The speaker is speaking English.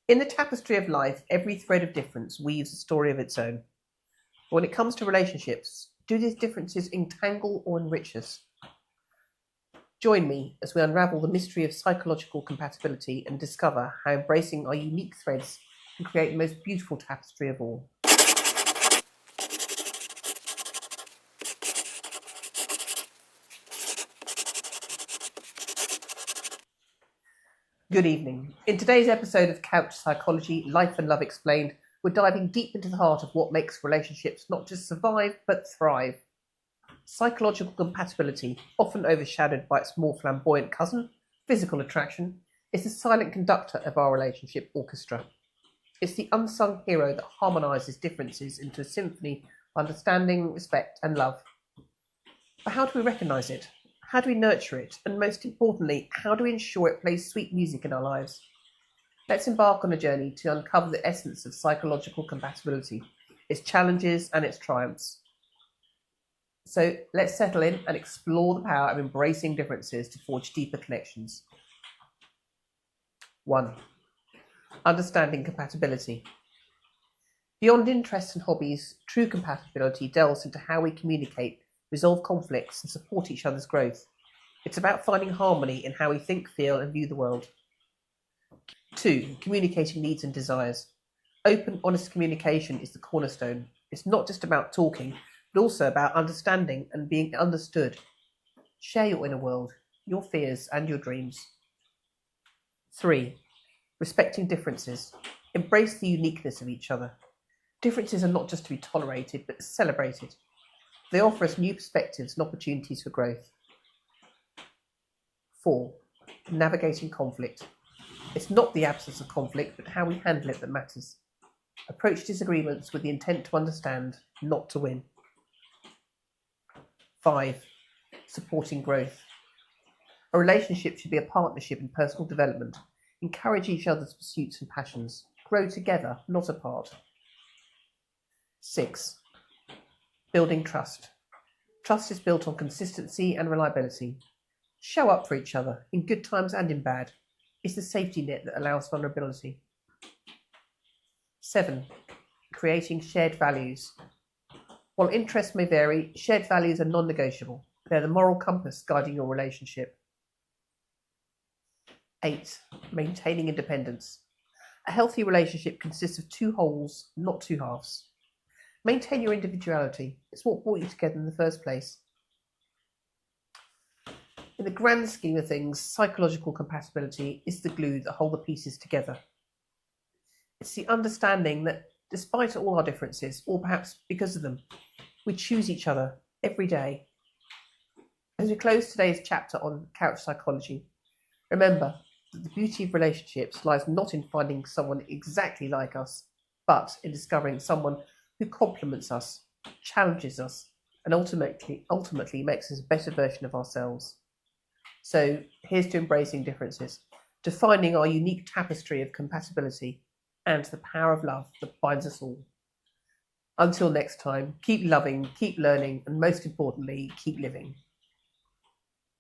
In the tapestry of life, every thread of difference weaves a story of its own. But when it comes to relationships, do these differences entangle or enrich us? Join me as we unravel the mystery of psychological compatibility and discover how embracing our unique threads can create the most beautiful tapestry of all. Good evening. In today's episode of Couch Psychology, Life and Love Explained, we're diving deep into the heart of what makes relationships not just survive, but thrive. Psychological compatibility, often overshadowed by its more flamboyant cousin, physical attraction, is the silent conductor of our relationship orchestra. It's the unsung hero that harmonises differences into a symphony of understanding, respect, and love. But how do we recognise it? How do we nurture it? And most importantly, how do we ensure it plays sweet music in our lives? Let's embark on a journey to uncover the essence of psychological compatibility, its challenges and its triumphs. So let's settle in and explore the power of embracing differences to forge deeper connections. 1. Understanding compatibility. Beyond interests and hobbies, true compatibility delves into how we communicate, resolve conflicts, and support each other's growth. It's about finding harmony in how we think, feel, and view the world. 2. Communicating needs and desires. Open, honest communication is the cornerstone. It's not just about talking, but also about understanding and being understood. Share your inner world, your fears, and your dreams. 3. Respecting differences. Embrace the uniqueness of each other. Differences are not just to be tolerated, but celebrated. They offer us new perspectives and opportunities for growth. 4. Navigating conflict. It's not the absence of conflict, but how we handle it that matters. Approach disagreements with the intent to understand, not to win. 5. Supporting growth. A relationship should be a partnership in personal development. Encourage each other's pursuits and passions. Grow together, not apart. 6. Building trust. Trust is built on consistency and reliability. Show up for each other, in good times and in bad. It's the safety net that allows vulnerability. 7. Creating shared values. While interests may vary, shared values are non-negotiable. They're the moral compass guiding your relationship. 8. Maintaining independence. A healthy relationship consists of two wholes, not two halves. Maintain your individuality. It's what brought you together in the first place. In the grand scheme of things, psychological compatibility is the glue that holds the pieces together. It's the understanding that despite all our differences, or perhaps because of them, we choose each other every day. As we close today's chapter on couch psychology, remember that the beauty of relationships lies not in finding someone exactly like us, but in discovering someone who complements us, challenges us, and ultimately makes us a better version of ourselves. So here's to embracing differences, to finding our unique tapestry of compatibility, and the power of love that binds us all. Until next time, keep loving, keep learning, and most importantly, keep living.